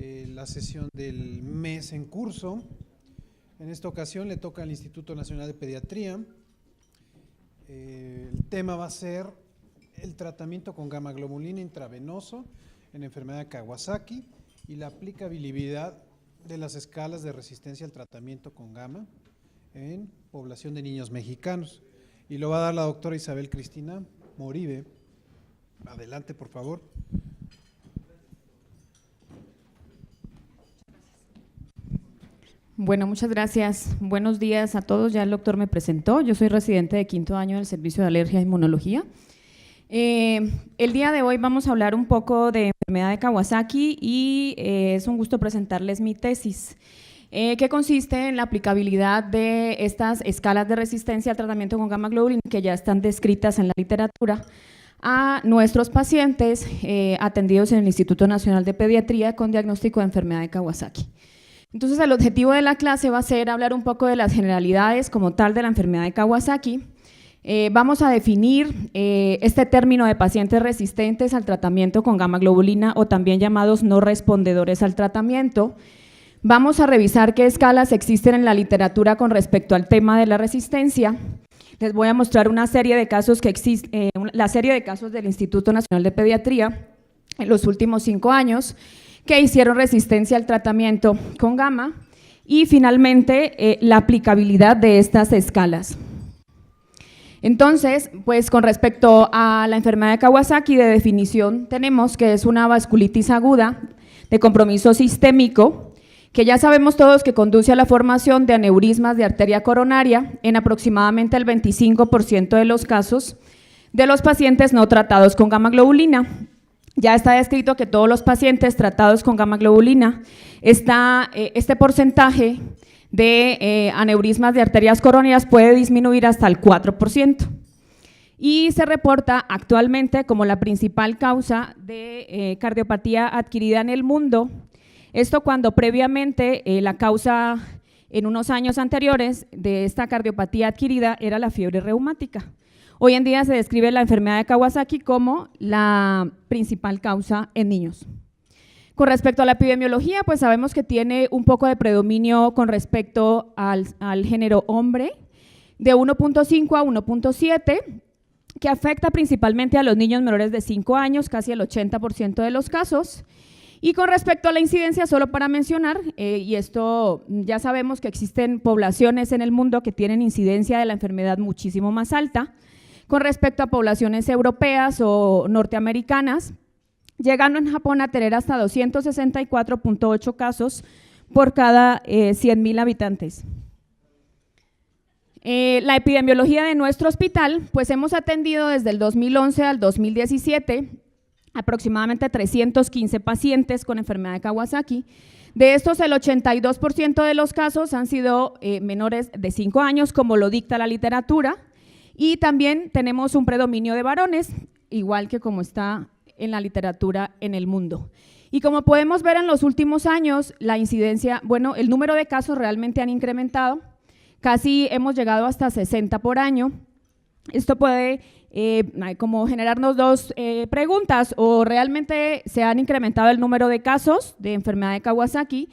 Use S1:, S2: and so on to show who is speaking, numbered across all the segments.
S1: la sesión del mes en curso. En esta ocasión le toca al Instituto Nacional de Pediatría. El tema va a ser el tratamiento con gamma globulina intravenoso en enfermedad de Kawasaki y la aplicabilidad de las escalas de resistencia al tratamiento con gamma en población de niños mexicanos. Y lo va a dar la doctora Isabel Cristina Moribe. Adelante, por favor.
S2: Bueno, muchas gracias. Buenos días a todos. Ya el doctor me presentó. Yo soy residente de quinto año del Servicio de Alergia e Inmunología. El día de hoy vamos a hablar un poco de enfermedad de Kawasaki y es un gusto presentarles mi tesis, que consiste en la aplicabilidad de estas escalas de resistencia al tratamiento con gamma globulina que ya están descritas en la literatura a nuestros pacientes atendidos en el Instituto Nacional de Pediatría con diagnóstico de enfermedad de Kawasaki. Entonces, el objetivo de la clase va a ser hablar un poco de las generalidades como tal de la enfermedad de Kawasaki. Vamos a definir este término de pacientes resistentes al tratamiento con gamma globulina o también llamados no respondedores al tratamiento. Vamos a revisar qué escalas existen en la literatura con respecto al tema de la resistencia. Les voy a mostrar una serie de casos que existen, la serie de casos del Instituto Nacional de Pediatría en los últimos 5 años que hicieron resistencia al tratamiento con gamma y finalmente la aplicabilidad de estas escalas. Entonces, pues con respecto a la enfermedad de Kawasaki, de definición tenemos que es una vasculitis aguda de compromiso sistémico, que ya sabemos todos que conduce a la formación de aneurismas de arteria coronaria en aproximadamente el 25% de los casos de los pacientes no tratados con gamma globulina. Ya está descrito que todos los pacientes tratados con gamma globulina, este porcentaje de aneurismas de arterias coronarias puede disminuir hasta el 4% y se reporta actualmente como la principal causa de cardiopatía adquirida en el mundo. Esto cuando previamente la causa en unos años anteriores de esta cardiopatía adquirida era la fiebre reumática. Hoy en día se describe la enfermedad de Kawasaki como la principal causa en niños. Con respecto a la epidemiología, pues sabemos que tiene un poco de predominio con respecto al género hombre, de 1.5 a 1.7, que afecta principalmente a los niños menores de 5 años, casi el 80% de los casos. Y con respecto a la incidencia, solo para mencionar, y esto ya sabemos que existen poblaciones en el mundo que tienen incidencia de la enfermedad muchísimo más alta, con respecto a poblaciones europeas o norteamericanas, llegando en Japón a tener hasta 264.8 casos por cada 100.000 habitantes. La epidemiología de nuestro hospital, pues hemos atendido desde el 2011 al 2017 aproximadamente 315 pacientes con enfermedad de Kawasaki. De estos, el 82% de los casos han sido menores de 5 años, como lo dicta la literatura, y también tenemos un predominio de varones, igual que como está en la literatura en el mundo. Y como podemos ver en los últimos años, la incidencia, bueno, el número de casos realmente han incrementado, casi hemos llegado hasta 60 por año. Esto puede como generarnos dos preguntas: o realmente se han incrementado el número de casos de enfermedad de Kawasaki,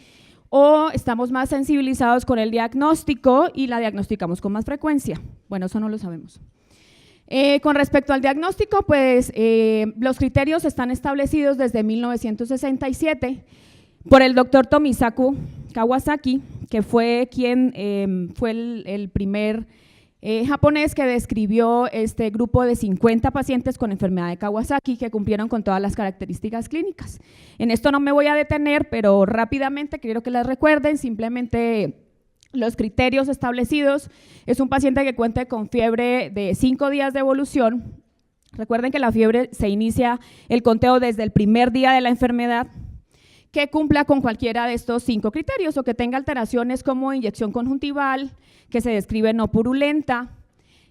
S2: o estamos más sensibilizados con el diagnóstico y la diagnosticamos con más frecuencia. Bueno, eso no lo sabemos. Con respecto al diagnóstico, pues los criterios están establecidos desde 1967 por el doctor Tomisaku Kawasaki, que fue quien fue el primer japonés que describió este grupo de 50 pacientes con enfermedad de Kawasaki que cumplieron con todas las características clínicas. En esto no me voy a detener, pero rápidamente quiero que les recuerden simplemente los criterios establecidos. Es un paciente que cuente con fiebre de 5 días de evolución. Recuerden que la fiebre se inicia el conteo desde el primer día de la enfermedad, que cumpla con cualquiera de estos 5 criterios o que tenga alteraciones como inyección conjuntival, que se describe no purulenta,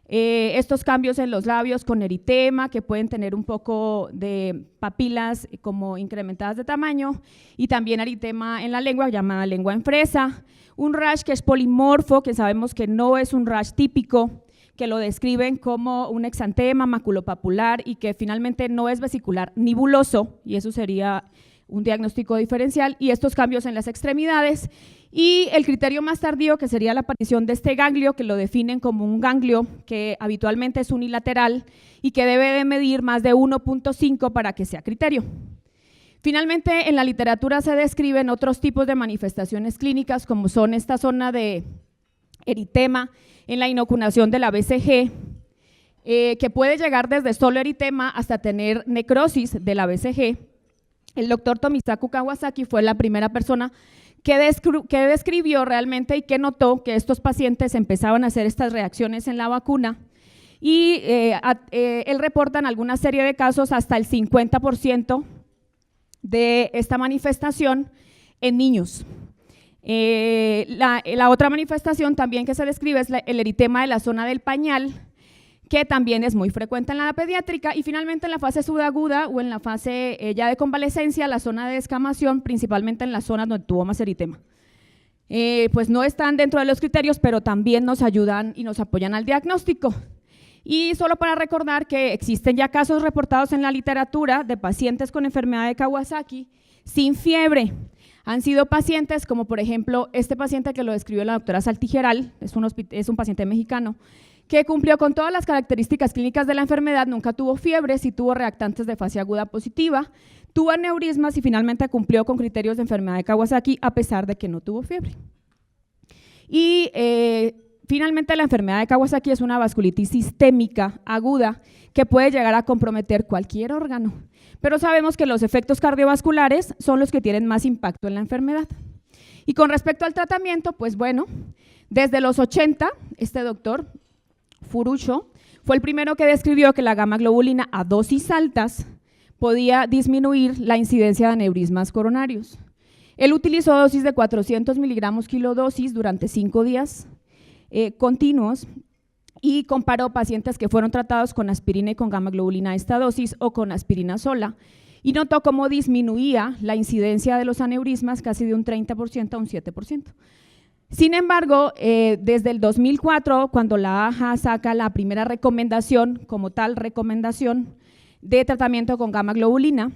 S2: estos cambios en los labios con eritema, que pueden tener un poco de papilas como incrementadas de tamaño, y también eritema en la lengua, llamada lengua en fresa, un rash que es polimorfo, que sabemos que no es un rash típico, que lo describen como un exantema maculopapular y que finalmente no es vesicular ni buloso, y eso sería un diagnóstico diferencial, y estos cambios en las extremidades. Y el criterio más tardío, que sería la aparición de este ganglio, que lo definen como un ganglio que habitualmente es unilateral y que debe de medir más de 1.5 para que sea criterio. Finalmente, en la literatura se describen otros tipos de manifestaciones clínicas, como son esta zona de eritema en la inocunación de la BCG, que puede llegar desde solo eritema hasta tener necrosis de la BCG. El doctor Tomisaku Kawasaki fue la primera persona que describió realmente y que notó que estos pacientes empezaban a hacer estas reacciones en la vacuna, y él reporta en alguna serie de casos hasta el 50% de esta manifestación en niños. La otra manifestación también que se describe es el eritema de la zona del pañal, que también es muy frecuente en la pediátrica, y finalmente en la fase subaguda o en la fase ya de convalecencia, la zona de descamación, principalmente en las zonas donde tuvo más eritema. Pues no están dentro de los criterios, pero también nos ayudan y nos apoyan al diagnóstico. Y solo para recordar que existen ya casos reportados en la literatura de pacientes con enfermedad de Kawasaki sin fiebre. Han sido pacientes como, por ejemplo, este paciente que lo describió la doctora Saltijeral, es un paciente mexicano, que cumplió con todas las características clínicas de la enfermedad, nunca tuvo fiebre, sí tuvo reactantes de fase aguda positiva, tuvo aneurismas y finalmente cumplió con criterios de enfermedad de Kawasaki a pesar de que no tuvo fiebre. Y finalmente la enfermedad de Kawasaki es una vasculitis sistémica aguda que puede llegar a comprometer cualquier órgano, pero sabemos que los efectos cardiovasculares son los que tienen más impacto en la enfermedad. Y con respecto al tratamiento, pues bueno, desde los 80, este doctor Furucho fue el primero que describió que la gamma globulina a dosis altas podía disminuir la incidencia de aneurismas coronarios. Él utilizó dosis de 400 miligramos kilodosis durante 5 días continuos y comparó pacientes que fueron tratados con aspirina y con gamma globulina a esta dosis o con aspirina sola, y notó cómo disminuía la incidencia de los aneurismas casi de un 30% a un 7%. Sin embargo, desde el 2004, cuando la AHA saca la primera recomendación, como tal recomendación de tratamiento con gamma globulina,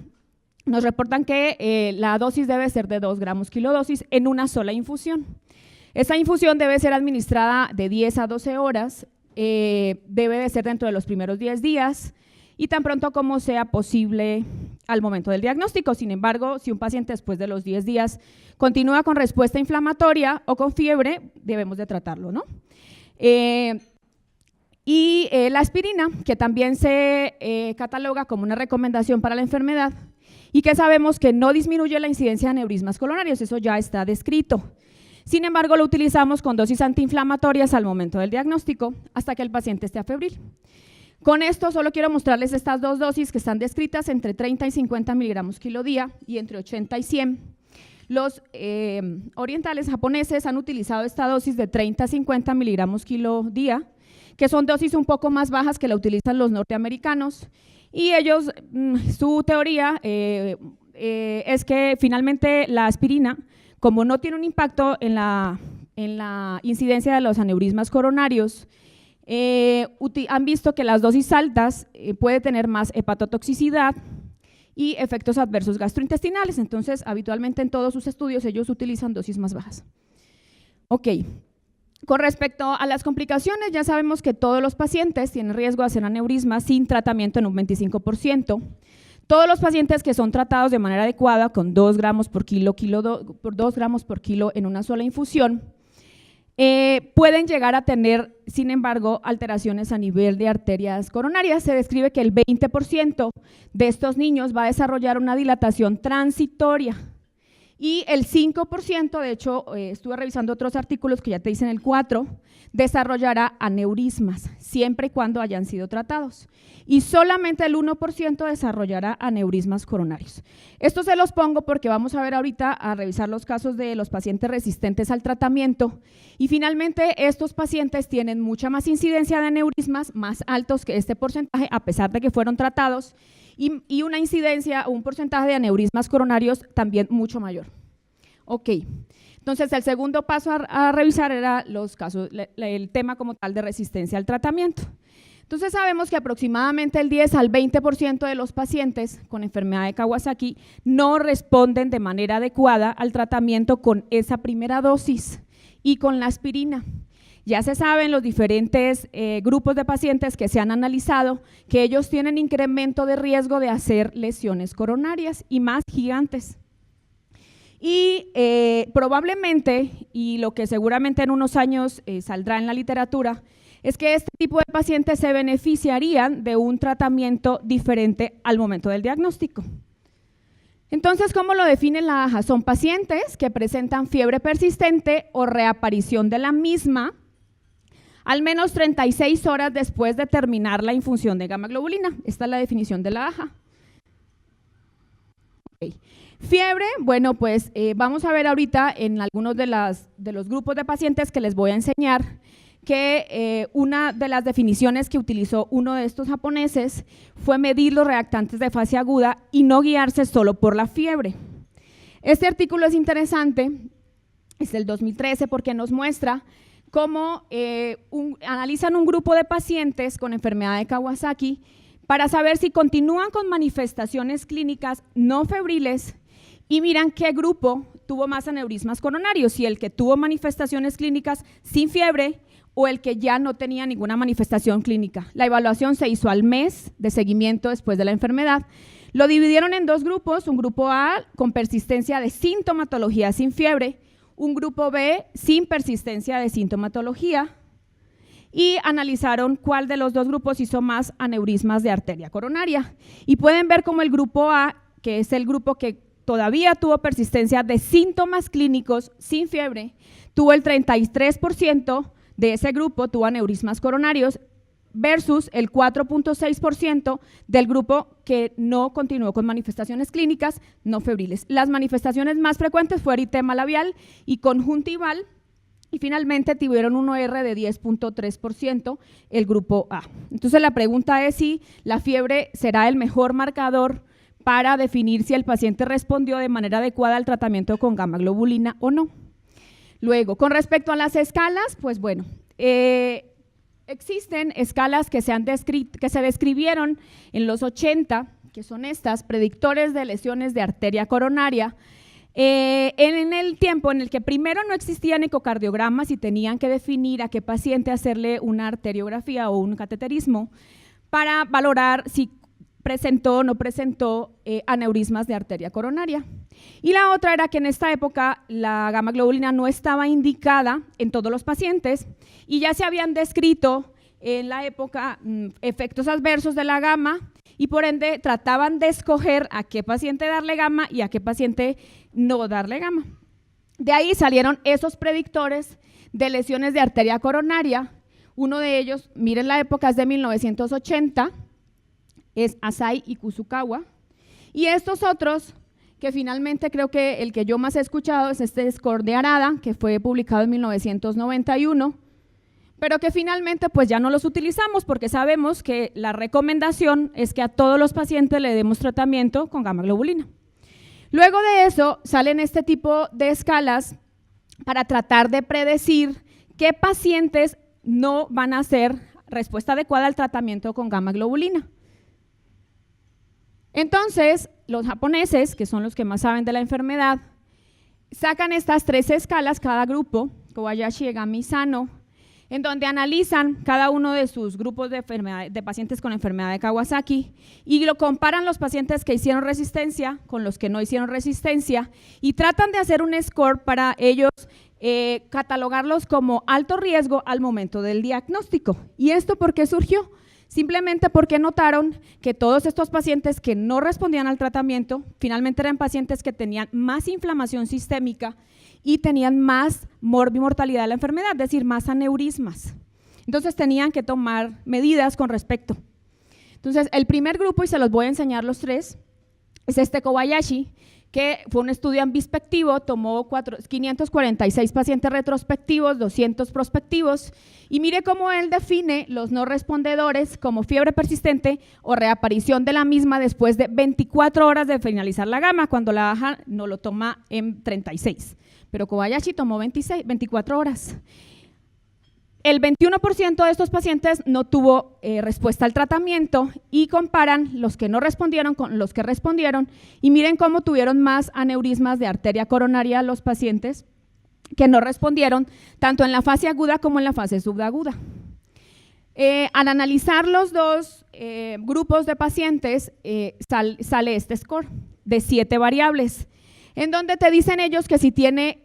S2: nos reportan que la dosis debe ser de 2 gramos kilodosis en una sola infusión. Esa infusión debe ser administrada de 10 a 12 horas, debe de ser dentro de los primeros 10 días y tan pronto como sea posible al momento del diagnóstico. Sin embargo, si un paciente después de los 10 días continúa con respuesta inflamatoria o con fiebre, debemos de tratarlo, ¿no? La aspirina, que también se cataloga como una recomendación para la enfermedad y que sabemos que no disminuye la incidencia de aneurismas coronarios, eso ya está descrito. Sin embargo, lo utilizamos con dosis antiinflamatorias al momento del diagnóstico hasta que el paciente esté febril. Con esto solo quiero mostrarles estas dos dosis que están descritas entre 30 y 50 miligramos kilo día y entre 80 y 100. Los orientales japoneses han utilizado esta dosis de 30 a 50 miligramos kilo día, que son dosis un poco más bajas que la utilizan los norteamericanos, y ellos, su teoría es que finalmente la aspirina, como no tiene un impacto en la incidencia de los aneurismas coronarios, han visto que las dosis altas puede tener más hepatotoxicidad y efectos adversos gastrointestinales. Entonces, habitualmente en todos sus estudios ellos utilizan dosis más bajas. Ok, con respecto a las complicaciones, ya sabemos que todos los pacientes tienen riesgo de hacer aneurisma sin tratamiento en un 25%. Todos los pacientes que son tratados de manera adecuada con 2 gramos por kilo, 2 gramos por kilo en una sola infusión, pueden llegar a tener, sin embargo, alteraciones a nivel de arterias coronarias. Se describe que el 20% de estos niños va a desarrollar una dilatación transitoria y el 5%, de hecho, estuve revisando otros artículos que ya te dicen el 4%, desarrollará aneurismas, siempre y cuando hayan sido tratados. Y solamente el 1% desarrollará aneurismas coronarios. Esto se los pongo porque vamos a ver ahorita a revisar los casos de los pacientes resistentes al tratamiento y finalmente estos pacientes tienen mucha más incidencia de aneurismas, más altos que este porcentaje a pesar de que fueron tratados y una incidencia o un porcentaje de aneurismas coronarios también mucho mayor. Ok. Entonces, el segundo paso a revisar era los casos, el tema como tal de resistencia al tratamiento. Entonces sabemos que aproximadamente el 10 al 20% de los pacientes con enfermedad de Kawasaki no responden de manera adecuada al tratamiento con esa primera dosis y con la aspirina. Ya se saben los diferentes grupos de pacientes que se han analizado que ellos tienen incremento de riesgo de hacer lesiones coronarias y más gigantes. Y probablemente, y lo que seguramente en unos años saldrá en la literatura, es que este tipo de pacientes se beneficiarían de un tratamiento diferente al momento del diagnóstico. Entonces, ¿cómo lo define la AJA? Son pacientes que presentan fiebre persistente o reaparición de la misma al menos 36 horas después de terminar la infusión de gamma globulina. Esta es la definición de la AJA. Okay. Fiebre, bueno, pues vamos a ver ahorita en algunos de los grupos de pacientes que les voy a enseñar que una de las definiciones que utilizó uno de estos japoneses fue medir los reactantes de fase aguda y no guiarse solo por la fiebre. Este artículo es interesante, es del 2013, porque nos muestra cómo analizan un grupo de pacientes con enfermedad de Kawasaki para saber si continúan con manifestaciones clínicas no febriles y miran qué grupo tuvo más aneurismas coronarios, si el que tuvo manifestaciones clínicas sin fiebre o el que ya no tenía ninguna manifestación clínica. La evaluación se hizo al mes de seguimiento después de la enfermedad. Lo dividieron en dos grupos, un grupo A con persistencia de sintomatología sin fiebre, un grupo B sin persistencia de sintomatología, y analizaron cuál de los dos grupos hizo más aneurismas de arteria coronaria. Y pueden ver cómo el grupo A, que es el grupo que todavía tuvo persistencia de síntomas clínicos sin fiebre, tuvo el 33% de ese grupo tuvo aneurismas coronarios versus el 4.6% del grupo que no continuó con manifestaciones clínicas no febriles. Las manifestaciones más frecuentes fue eritema labial y conjuntival, y finalmente tuvieron un OR de 10.3% el grupo A. Entonces la pregunta es si la fiebre será el mejor marcador para definir si el paciente respondió de manera adecuada al tratamiento con gamma globulina o no. Luego, con respecto a las escalas, pues bueno, existen escalas que se describieron en los 80, que son estas, predictores de lesiones de arteria coronaria, en el tiempo en el que primero no existían ecocardiogramas y tenían que definir a qué paciente hacerle una arteriografía o un cateterismo para valorar si presentó o no presentó aneurismas de arteria coronaria. Y la otra era que en esta época la gamma globulina no estaba indicada en todos los pacientes y ya se habían descrito en la época efectos adversos de la gamma y por ende trataban de escoger a qué paciente darle gamma y a qué paciente no darle gamma. De ahí salieron esos predictores de lesiones de arteria coronaria. Uno de ellos, miren la época, es de 1980, es Asai y Kusukawa, y estos otros, que finalmente creo que el que yo más he escuchado es este score de Arada, que fue publicado en 1991, pero que finalmente pues ya no los utilizamos porque sabemos que la recomendación es que a todos los pacientes le demos tratamiento con gamma globulina. Luego de eso salen este tipo de escalas para tratar de predecir qué pacientes no van a hacer respuesta adecuada al tratamiento con gamma globulina. Entonces, los japoneses, que son los que más saben de la enfermedad, sacan estas 3 escalas, cada grupo, Kobayashi, Egami y Sano, en donde analizan cada uno de sus grupos de pacientes con enfermedad de Kawasaki y lo comparan los pacientes que hicieron resistencia con los que no hicieron resistencia y tratan de hacer un score para ellos catalogarlos como alto riesgo al momento del diagnóstico. ¿Y esto por qué surgió? Simplemente porque notaron que todos estos pacientes que no respondían al tratamiento, finalmente eran pacientes que tenían más inflamación sistémica y tenían más mortalidad de la enfermedad, es decir, más aneurismas. Entonces tenían que tomar medidas con respecto. Entonces el primer grupo, y se los voy a enseñar los 3, es este Kobayashi, que fue un estudio ambispectivo, tomó 546 pacientes retrospectivos, 200 prospectivos, y mire cómo él define los no respondedores como fiebre persistente o reaparición de la misma después de 24 horas de finalizar la gamma, cuando la AJA no lo toma en 36, pero Kobayashi tomó 24 horas. El 21% de estos pacientes no tuvo respuesta al tratamiento y comparan los que no respondieron con los que respondieron y miren cómo tuvieron más aneurismas de arteria coronaria los pacientes que no respondieron tanto en la fase aguda como en la fase subaguda. Al analizar los dos grupos de pacientes sale este score de 7 variables, en donde te dicen ellos que si tiene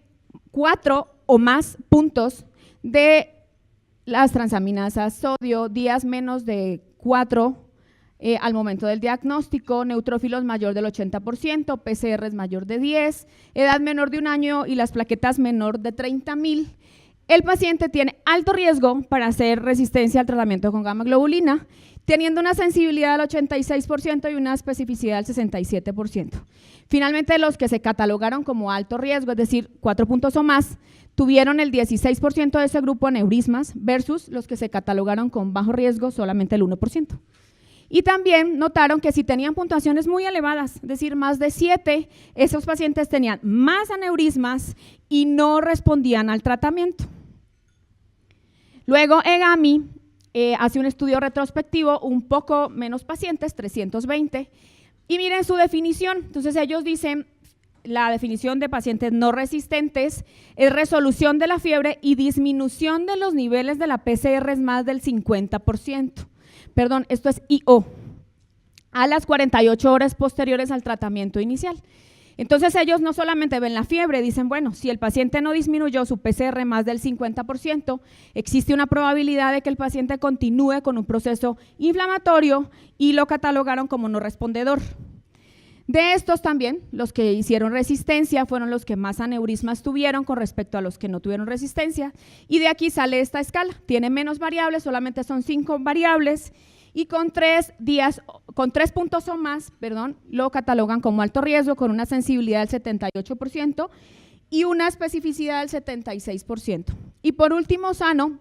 S2: 4 o más puntos de las transaminasas sodio, días menos de 4 al momento del diagnóstico, neutrófilos mayor del 80%, PCR mayor de 10, edad menor de 1 año y las plaquetas menor de 30,000, el paciente tiene alto riesgo para hacer resistencia al tratamiento con gamma globulina, teniendo una sensibilidad del 86% y una especificidad del 67%. Finalmente, los que se catalogaron como alto riesgo, es decir, 4 puntos o más, tuvieron el 16% de ese grupo aneurismas versus los que se catalogaron con bajo riesgo, solamente el 1%. Y también notaron que si tenían puntuaciones muy elevadas, es decir, más de 7, esos pacientes tenían más aneurismas y no respondían al tratamiento. Luego, EGAMI hace un estudio retrospectivo, un poco menos pacientes, 320, y miren su definición. Entonces ellos dicen, la definición de pacientes no resistentes es resolución de la fiebre y disminución de los niveles de la PCR es más del 50%. Perdón, esto es IO, a las 48 horas posteriores al tratamiento inicial. Entonces ellos no solamente ven la fiebre, dicen, bueno, si el paciente no disminuyó su PCR más del 50%, existe una probabilidad de que el paciente continúe con un proceso inflamatorio y lo catalogaron como no respondedor. De estos también, los que hicieron resistencia fueron los que más aneurismas tuvieron con respecto a los que no tuvieron resistencia, y de aquí sale esta escala, tiene menos variables, solamente son 5 variables, y con 3 puntos o más, lo catalogan como alto riesgo con una sensibilidad del 78% y una especificidad del 76%. Y por último, sano,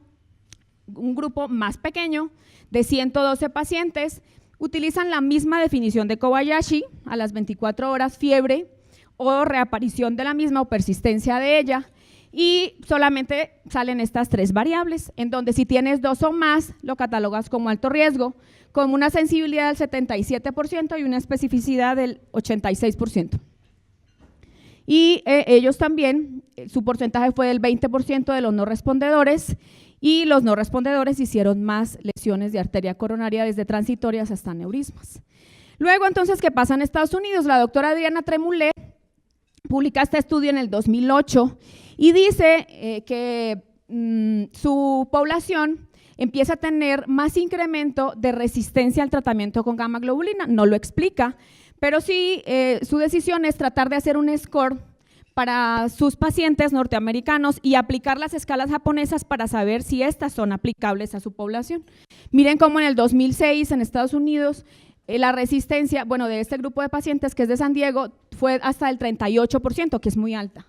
S2: un grupo más pequeño de 112 pacientes, utilizan la misma definición de Kobayashi, a las 24 horas fiebre o reaparición de la misma o persistencia de ella, y solamente salen estas 3 variables, en donde si tienes 2 o más, lo catalogas como alto riesgo, con una sensibilidad del 77% y una especificidad del 86%. Y ellos también, su porcentaje fue del 20% de los no respondedores, y los no respondedores hicieron más lesiones de arteria coronaria desde transitorias hasta aneurismas. Luego, entonces, ¿qué pasa en Estados Unidos? La doctora Adriana Tremoulet publica este estudio en el 2008 y dice que su población empieza a tener más incremento de resistencia al tratamiento con gamma globulina. No lo explica, pero sí su decisión es tratar de hacer un score para sus pacientes norteamericanos y aplicar las escalas japonesas para saber si estas son aplicables a su población. Miren cómo en el 2006 en Estados Unidos la resistencia, bueno, de este grupo de pacientes que es de San Diego fue hasta el 38%, que es muy alta.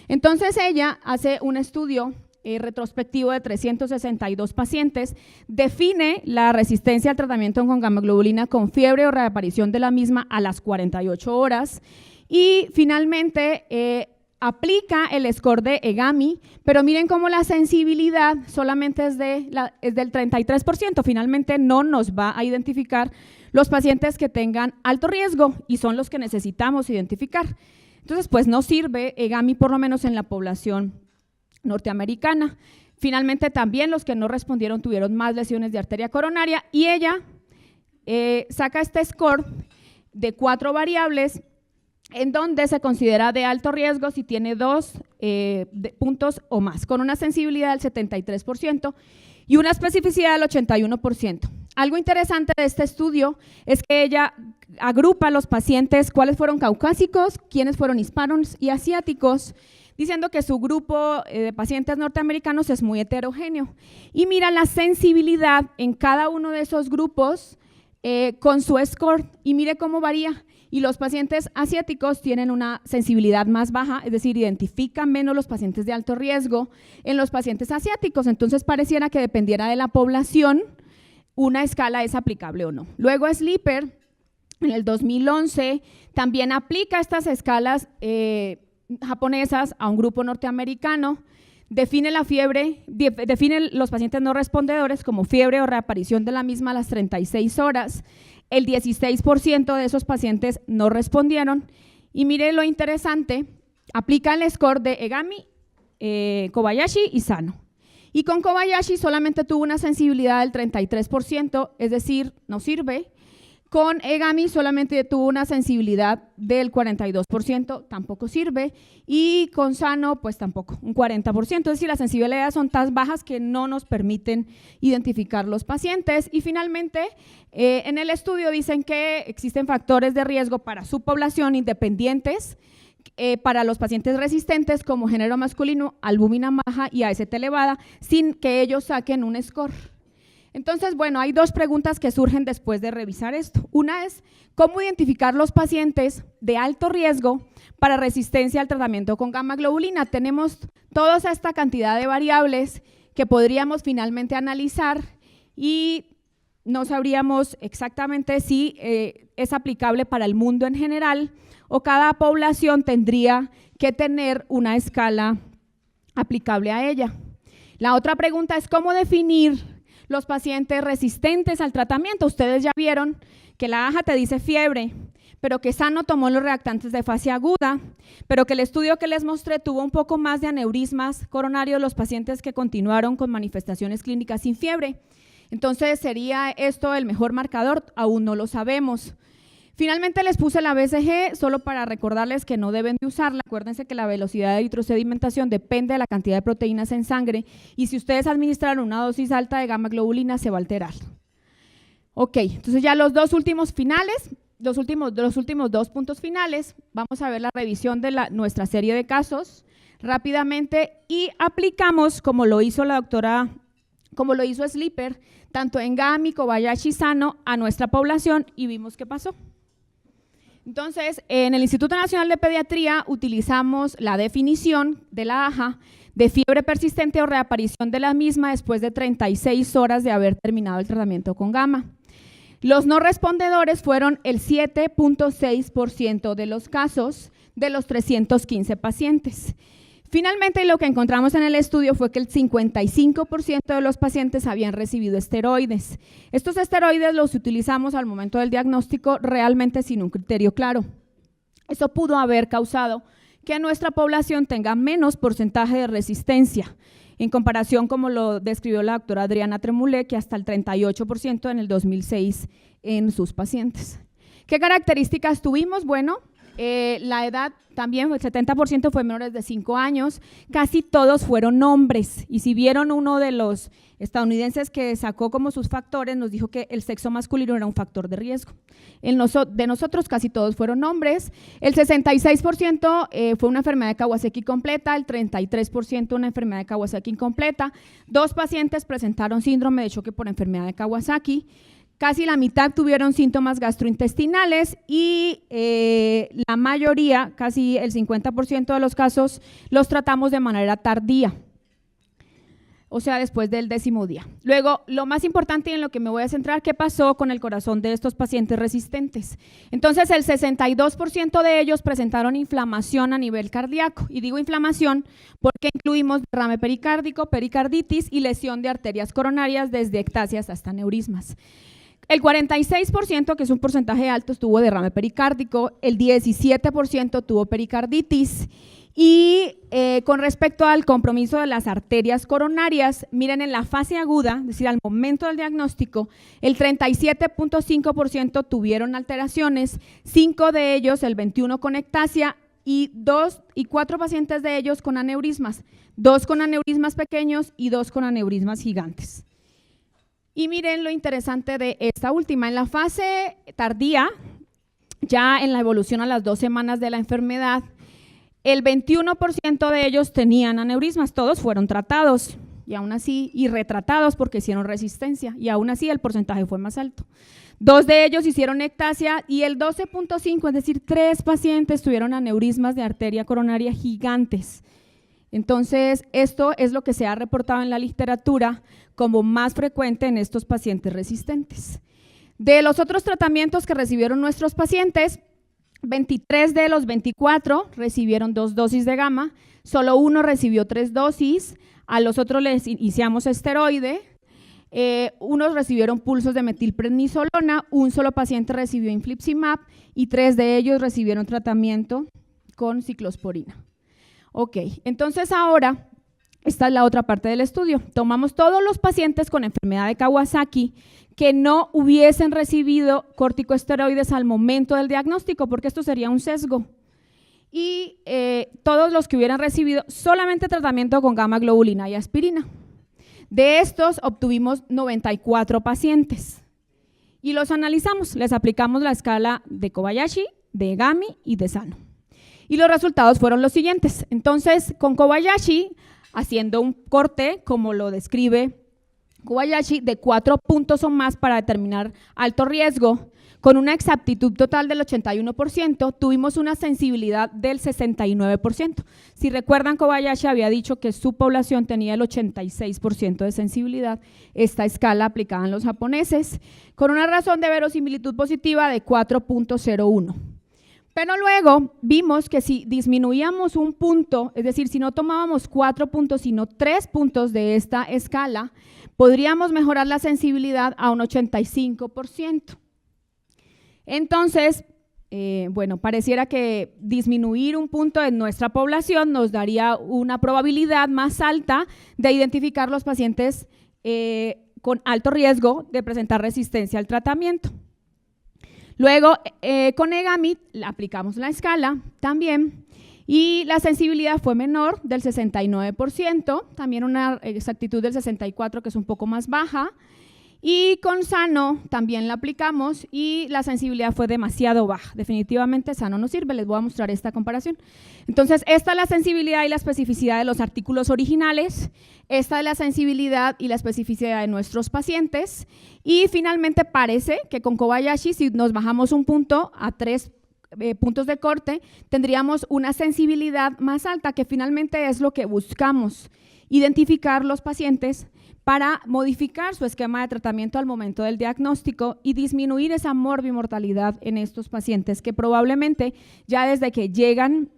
S2: Entonces ella hace un estudio retrospectivo de 362 pacientes, define la resistencia al tratamiento con gamma globulina con fiebre o reaparición de la misma a las 48 horas y finalmente aplica el score de EGAMI, pero miren cómo la sensibilidad solamente es del 33%, finalmente no nos va a identificar los pacientes que tengan alto riesgo y son los que necesitamos identificar. Entonces, pues no sirve EGAMI por lo menos en la población norteamericana. Finalmente también los que no respondieron tuvieron más lesiones de arteria coronaria y ella saca este score de 4 variables en donde se considera de alto riesgo si tiene 2 puntos o más, con una sensibilidad del 73% y una especificidad del 81%. Algo interesante de este estudio es que ella agrupa a los pacientes cuáles fueron caucásicos, quiénes fueron hispanos y asiáticos, diciendo que su grupo de pacientes norteamericanos es muy heterogéneo y mira la sensibilidad en cada uno de esos grupos con su score y mire cómo varía. Y los pacientes asiáticos tienen una sensibilidad más baja, es decir, identifican menos los pacientes de alto riesgo en los pacientes asiáticos, entonces pareciera que dependiera de la población, una escala es aplicable o no. Luego Sleeper, en el 2011, también aplica estas escalas japonesas a un grupo norteamericano, define la fiebre, define los pacientes no respondedores como fiebre o reaparición de la misma a las 36 horas. El 16% de esos pacientes no respondieron. Y mire lo interesante, aplica el score de Egami, Kobayashi y Sano. Y con Kobayashi solamente tuvo una sensibilidad del 33%, es decir, no sirve. Con Egami solamente tuvo una sensibilidad del 42%, tampoco sirve. Y con Sano, pues tampoco, un 40%. Es decir, las sensibilidades son tan bajas que no nos permiten identificar los pacientes. Y finalmente, en el estudio dicen que existen factores de riesgo para su población independientes para los pacientes resistentes como género masculino, albúmina baja y AST elevada, sin que ellos saquen un score. Entonces, bueno, hay dos preguntas que surgen después de revisar esto. Una es, ¿cómo identificar los pacientes de alto riesgo para resistencia al tratamiento con gamma globulina? Tenemos toda esta cantidad de variables que podríamos finalmente analizar y no sabríamos exactamente si es aplicable para el mundo en general o cada población tendría que tener una escala aplicable a ella. La otra pregunta es, ¿cómo definir los pacientes resistentes al tratamiento? Ustedes ya vieron que la AJA te dice fiebre, pero que Sano tomó los reactantes de fase aguda, pero que el estudio que les mostré tuvo un poco más de aneurismas coronarios los pacientes que continuaron con manifestaciones clínicas sin fiebre. Entonces, ¿sería esto el mejor marcador? Aún no lo sabemos. Finalmente les puse la BCG solo para recordarles que no deben de usarla. Acuérdense que la velocidad de eritrosedimentación depende de la cantidad de proteínas en sangre y si ustedes administraron una dosis alta de gamma globulina se va a alterar. Ok, entonces ya los dos últimos finales, los últimos dos puntos finales, vamos a ver la revisión de nuestra serie de casos rápidamente y aplicamos, como lo hizo la doctora, como lo hizo Sleeper, tanto en Gami, Kobayashi y Sano a nuestra población y vimos qué pasó. Entonces, en el Instituto Nacional de Pediatría utilizamos la definición de la AJA de fiebre persistente o reaparición de la misma después de 36 horas de haber terminado el tratamiento con gamma. Los no respondedores fueron el 7.6% de los casos de los 315 pacientes. Finalmente, lo que encontramos en el estudio fue que el 55% de los pacientes habían recibido esteroides. Estos esteroides los utilizamos al momento del diagnóstico realmente sin un criterio claro. Eso pudo haber causado que nuestra población tenga menos porcentaje de resistencia, en comparación como lo describió la doctora Adriana Tremoulet, que hasta el 38% en el 2006 en sus pacientes. ¿Qué características tuvimos? Bueno, la edad también, el 70% fue menores de 5 años, casi todos fueron hombres y si vieron uno de los estadounidenses que sacó como sus factores, nos dijo que el sexo masculino era un factor de riesgo. De nosotros casi todos fueron hombres, el 66% fue una enfermedad de Kawasaki completa, el 33% una enfermedad de Kawasaki incompleta, 2 pacientes presentaron síndrome de choque por enfermedad de Kawasaki, casi la mitad tuvieron síntomas gastrointestinales y la mayoría, casi el 50% de los casos, los tratamos de manera tardía, o sea, después del 10º día. Luego, lo más importante y en lo que me voy a centrar, ¿qué pasó con el corazón de estos pacientes resistentes? Entonces, el 62% de ellos presentaron inflamación a nivel cardíaco, y digo inflamación porque incluimos derrame pericárdico, pericarditis y lesión de arterias coronarias desde ectasias hasta aneurismas. El 46%, que es un porcentaje alto, tuvo derrame pericárdico, el 17% tuvo pericarditis y con respecto al compromiso de las arterias coronarias, miren en la fase aguda, es decir, al momento del diagnóstico, el 37.5% tuvieron alteraciones, 5 de ellos, el 21% con ectasia y 4 pacientes de ellos con aneurismas, 2 con aneurismas pequeños y 2 con aneurismas gigantes. Y miren lo interesante de esta última, en la fase tardía, ya en la evolución a las 2 semanas de la enfermedad, el 21% de ellos tenían aneurismas, todos fueron tratados y aún así, y retratados porque hicieron resistencia y aún así el porcentaje fue más alto. 2 de ellos hicieron ectasia y el 12.5, es decir, 3 pacientes tuvieron aneurismas de arteria coronaria gigantes. Entonces, esto es lo que se ha reportado en la literatura como más frecuente en estos pacientes resistentes. De los otros tratamientos que recibieron nuestros pacientes, 23 de los 24 recibieron 2 dosis de gamma, solo uno recibió 3 dosis, a los otros les iniciamos esteroide, unos recibieron pulsos de metilprednisolona, un solo paciente recibió infliximab y 3 de ellos recibieron tratamiento con ciclosporina. Ok, entonces ahora, esta es la otra parte del estudio. Tomamos todos los pacientes con enfermedad de Kawasaki que no hubiesen recibido corticosteroides al momento del diagnóstico, porque esto sería un sesgo. Y todos los que hubieran recibido solamente tratamiento con gamma globulina y aspirina. De estos obtuvimos 94 pacientes y los analizamos, les aplicamos la escala de Kobayashi, de Gami y de Sano. Y los resultados fueron los siguientes. Entonces, con Kobayashi, haciendo un corte, como lo describe Kobayashi, de 4 puntos o más para determinar alto riesgo, con una exactitud total del 81%, tuvimos una sensibilidad del 69%. Si recuerdan, Kobayashi había dicho que su población tenía el 86% de sensibilidad, esta escala aplicada en los japoneses, con una razón de verosimilitud positiva de 4.01. Pero luego vimos que si disminuíamos un punto, es decir, si no tomábamos 4 puntos, sino 3 puntos de esta escala, podríamos mejorar la sensibilidad a un 85%. Entonces, bueno, pareciera que disminuir un punto en nuestra población nos daría una probabilidad más alta de identificar los pacientes con alto riesgo de presentar resistencia al tratamiento. Luego, con Egami aplicamos la escala también y la sensibilidad fue menor del 69%, también una exactitud del 64% que es un poco más baja. Y con Sano también la aplicamos y la sensibilidad fue demasiado baja. Definitivamente Sano no sirve, les voy a mostrar esta comparación. Entonces, esta es la sensibilidad y la especificidad de los artículos originales, esta es la sensibilidad y la especificidad de nuestros pacientes y finalmente parece que con Kobayashi, si nos bajamos un punto a 3 puntos de corte, tendríamos una sensibilidad más alta, que finalmente es lo que buscamos, identificar los pacientes para modificar su esquema de tratamiento al momento del diagnóstico y disminuir esa morbimortalidad en estos pacientes que probablemente ya desde que llegan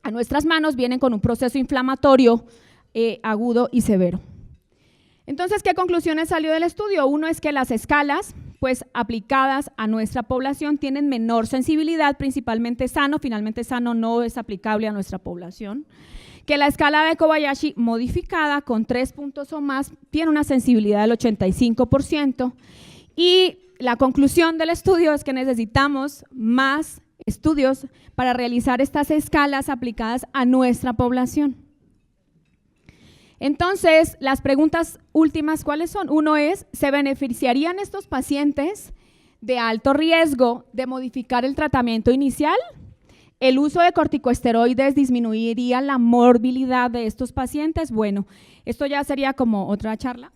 S2: a nuestras manos vienen con un proceso inflamatorio agudo y severo. Entonces, ¿qué conclusiones salió del estudio? Uno es que las escalas, pues aplicadas a nuestra población, tienen menor sensibilidad, principalmente Sano, finalmente Sano no es aplicable a nuestra población. Que la escala de Kobayashi modificada con 3 puntos o más tiene una sensibilidad del 85% y la conclusión del estudio es que necesitamos más estudios para realizar estas escalas aplicadas a nuestra población. Entonces, las preguntas últimas, ¿cuáles son? Uno es, ¿se beneficiarían estos pacientes de alto riesgo de modificar el tratamiento inicial? ¿El uso de corticosteroides disminuiría la morbilidad de estos pacientes? Bueno, esto ya sería como otra charla,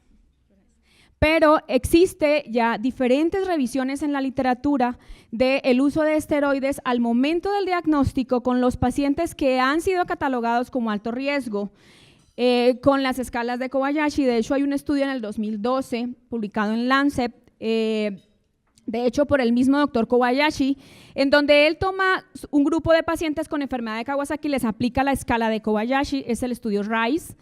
S2: pero existe ya diferentes revisiones en la literatura del uso de esteroides al momento del diagnóstico con los pacientes que han sido catalogados como alto riesgo, con las escalas de Kobayashi. De hecho, hay un estudio en el 2012 publicado en Lancet, de hecho por el mismo doctor Kobayashi, en donde él toma un grupo de pacientes con enfermedad de Kawasaki, les aplica la escala de Kobayashi, es el estudio RISE,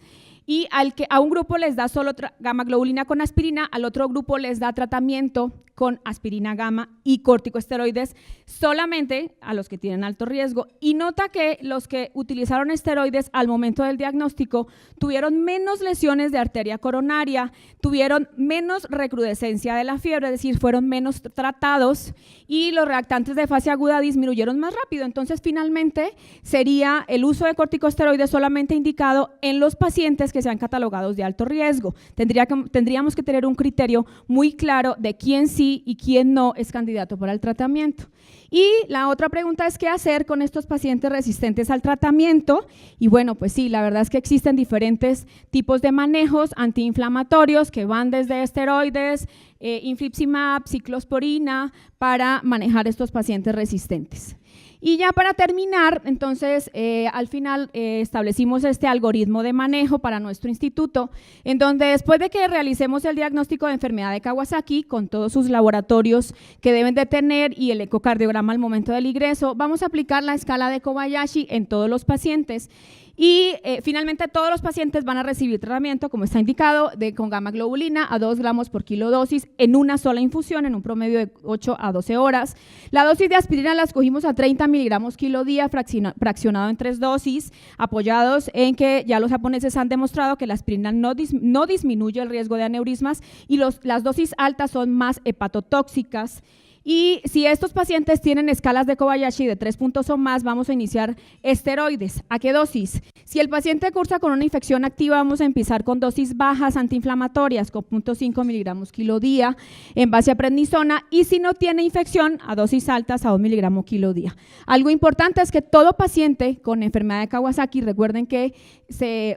S2: y a un grupo les da solo gamma globulina con aspirina, al otro grupo les da tratamiento con aspirina gamma y corticosteroides solamente a los que tienen alto riesgo, y nota que los que utilizaron esteroides al momento del diagnóstico tuvieron menos lesiones de arteria coronaria, tuvieron menos recrudescencia de la fiebre, es decir, fueron menos tratados y los reactantes de fase aguda disminuyeron más rápido. Entonces, finalmente, sería el uso de corticosteroides solamente indicado en los pacientes que sean catalogados de alto riesgo. Tendríamos que tener un criterio muy claro de quién sí y quién no es candidato para el tratamiento. Y la otra pregunta es, ¿qué hacer con estos pacientes resistentes al tratamiento? Y bueno, pues sí, la verdad es que existen diferentes tipos de manejos antiinflamatorios que van desde esteroides, infliximab, ciclosporina, para manejar estos pacientes resistentes. Y ya para terminar, entonces, al final establecimos este algoritmo de manejo para nuestro instituto, en donde después de que realicemos el diagnóstico de enfermedad de Kawasaki, con todos sus laboratorios que deben de tener y el ecocardiograma al momento del ingreso, vamos a aplicar la escala de Kobayashi en todos los pacientes. Y finalmente todos los pacientes van a recibir tratamiento, como está indicado, con gamma globulina a 2 gramos por kilo dosis en una sola infusión, en un promedio de 8 a 12 horas. La dosis de aspirina la escogimos a 30 miligramos kilo día, fraccionado en 3 dosis, apoyados en que ya los japoneses han demostrado que la aspirina no disminuye el riesgo de aneurismas y las dosis altas son más hepatotóxicas. Y si estos pacientes tienen escalas de Kobayashi de 3 puntos o más, vamos a iniciar esteroides. ¿A qué dosis? Si el paciente cursa con una infección activa, vamos a empezar con dosis bajas antiinflamatorias, con 0.5 miligramos kilo día en base a prednisona, y si no tiene infección, a dosis altas a 2 miligramos kilo día. Algo importante es que todo paciente con enfermedad de Kawasaki, recuerden que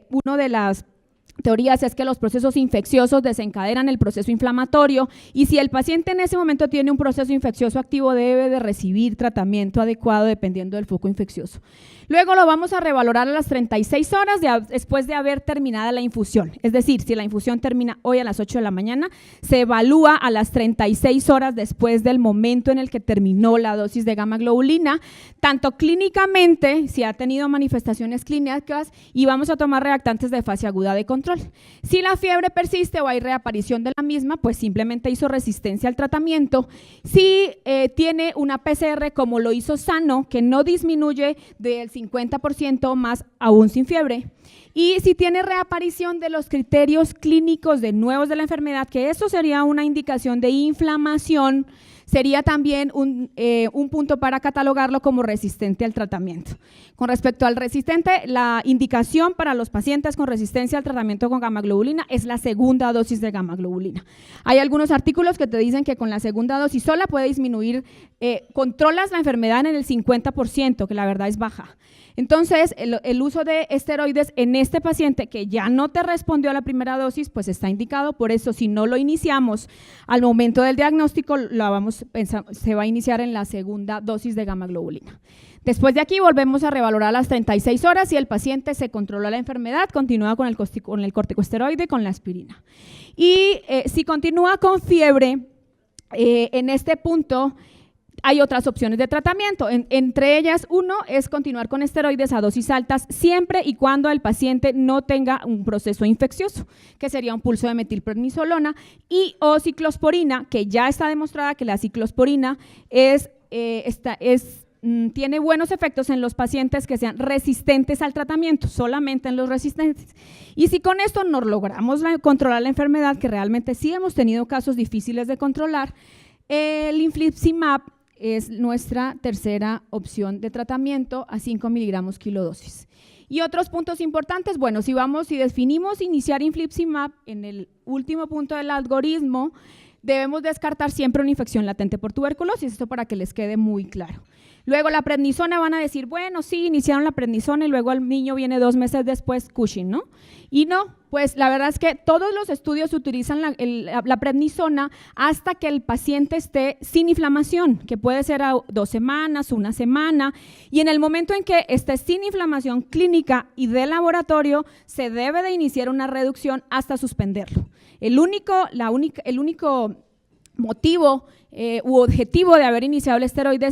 S2: uno de las teorías es que los procesos infecciosos desencadenan el proceso inflamatorio, y si el paciente en ese momento tiene un proceso infeccioso activo, debe de recibir tratamiento adecuado dependiendo del foco infeccioso. Luego lo vamos a revalorar a las 36 horas después de haber terminado la infusión. Es decir, si la infusión termina hoy a las 8 de la mañana, se evalúa a las 36 horas después del momento en el que terminó la dosis de gamma globulina, tanto clínicamente, si ha tenido manifestaciones clínicas, y vamos a tomar reactantes de fase aguda de control. Si la fiebre persiste o hay reaparición de la misma, pues simplemente hizo resistencia al tratamiento. Si tiene una PCR como lo hizo sano, que no disminuye del 50% más aún sin fiebre, y si tiene reaparición de los criterios clínicos de nuevos de la enfermedad, que eso sería una indicación de inflamación, sería también un punto para catalogarlo como resistente al tratamiento. Con respecto al resistente, la indicación para los pacientes con resistencia al tratamiento con gamma globulina es la segunda dosis de gamma globulina. Hay algunos artículos que te dicen que con la segunda dosis sola puede disminuir, controlas la enfermedad en el 50%, que la verdad es baja. Entonces, el uso de esteroides en este paciente que ya no te respondió a la primera dosis, pues está indicado. Por eso, si no lo iniciamos al momento del diagnóstico, se va a iniciar en la segunda dosis de gamma globulina. Después de aquí volvemos a revalorar las 36 horas. Si el paciente se controla la enfermedad, continúa con el corticosteroide, con la aspirina. Y si continúa con fiebre, en este punto hay otras opciones de tratamiento, entre ellas uno es continuar con esteroides a dosis altas siempre y cuando el paciente no tenga un proceso infeccioso, que sería un pulso de metilprednisolona o ciclosporina, que ya está demostrada que la ciclosporina tiene buenos efectos en los pacientes que sean resistentes al tratamiento, solamente en los resistentes. Y si con esto no logramos controlar la enfermedad, que realmente sí hemos tenido casos difíciles de controlar, el infliximab es nuestra tercera opción de tratamiento a 5 miligramos kilodosis. Y otros puntos importantes, bueno, si definimos iniciar infliximab en el último punto del algoritmo, debemos descartar siempre una infección latente por tuberculosis, esto para que les quede muy claro. Luego la prednisona, van a decir, bueno, sí, iniciaron la prednisona y luego el niño viene 2 meses después, Cushing, ¿no? Y no, pues la verdad es que todos los estudios utilizan la prednisona hasta que el paciente esté sin inflamación, que puede ser a 2 semanas, 1 semana, y en el momento en que esté sin inflamación clínica y de laboratorio, se debe de iniciar una reducción hasta suspenderlo. El único motivo u objetivo de haber iniciado el esteroide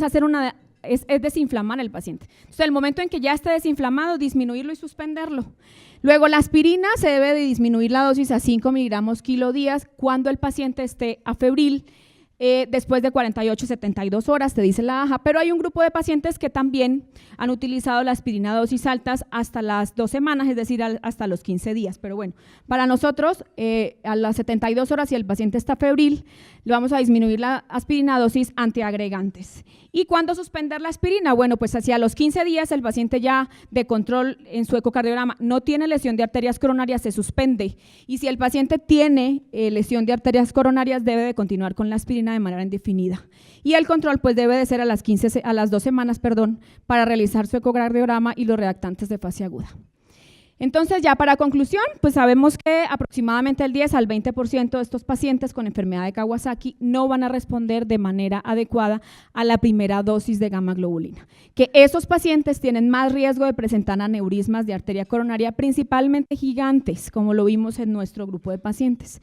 S2: es desinflamar al paciente. Entonces, en el momento en que ya esté desinflamado, disminuirlo y suspenderlo. Luego, la aspirina se debe de disminuir la dosis a 5 miligramos kilo días cuando el paciente esté afebril, después de 48 72 horas, te dice la AJA, pero hay un grupo de pacientes que también han utilizado la aspirina a dosis altas hasta las 2 semanas, es decir, hasta los 15 días. Pero bueno, para nosotros, a las 72 horas, si el paciente está febril, le vamos a disminuir la aspirina a dosis antiagregantes. ¿Y cuándo suspender la aspirina? Bueno, pues hacia los 15 días el paciente ya de control en su ecocardiograma no tiene lesión de arterias coronarias, se suspende. Y si el paciente tiene lesión de arterias coronarias, debe de continuar con la aspirina de manera indefinida. Y el control pues debe de ser a las 2 semanas, para realizar su ecocardiograma y los reactantes de fase aguda. Entonces, ya para conclusión, pues sabemos que aproximadamente el 10 al 20% de estos pacientes con enfermedad de Kawasaki no van a responder de manera adecuada a la primera dosis de gamma globulina, que esos pacientes tienen más riesgo de presentar aneurismas de arteria coronaria, principalmente gigantes, como lo vimos en nuestro grupo de pacientes,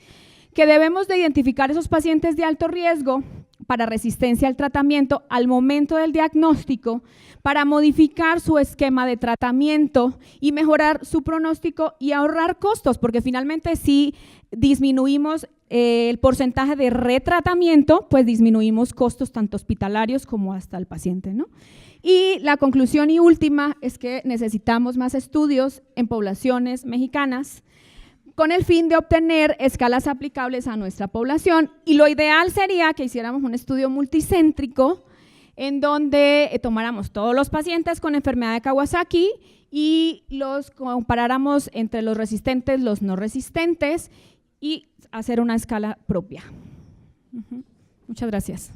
S2: que debemos de identificar esos pacientes de alto riesgo para resistencia al tratamiento al momento del diagnóstico, para modificar su esquema de tratamiento y mejorar su pronóstico y ahorrar costos, porque finalmente si disminuimos el porcentaje de retratamiento, pues disminuimos costos tanto hospitalarios como hasta el paciente, ¿no? Y la conclusión y última es que necesitamos más estudios en poblaciones mexicanas con el fin de obtener escalas aplicables a nuestra población, y lo ideal sería que hiciéramos un estudio multicéntrico en donde tomáramos todos los pacientes con enfermedad de Kawasaki y los comparáramos entre los resistentes, los no resistentes y hacer una escala propia. Muchas gracias.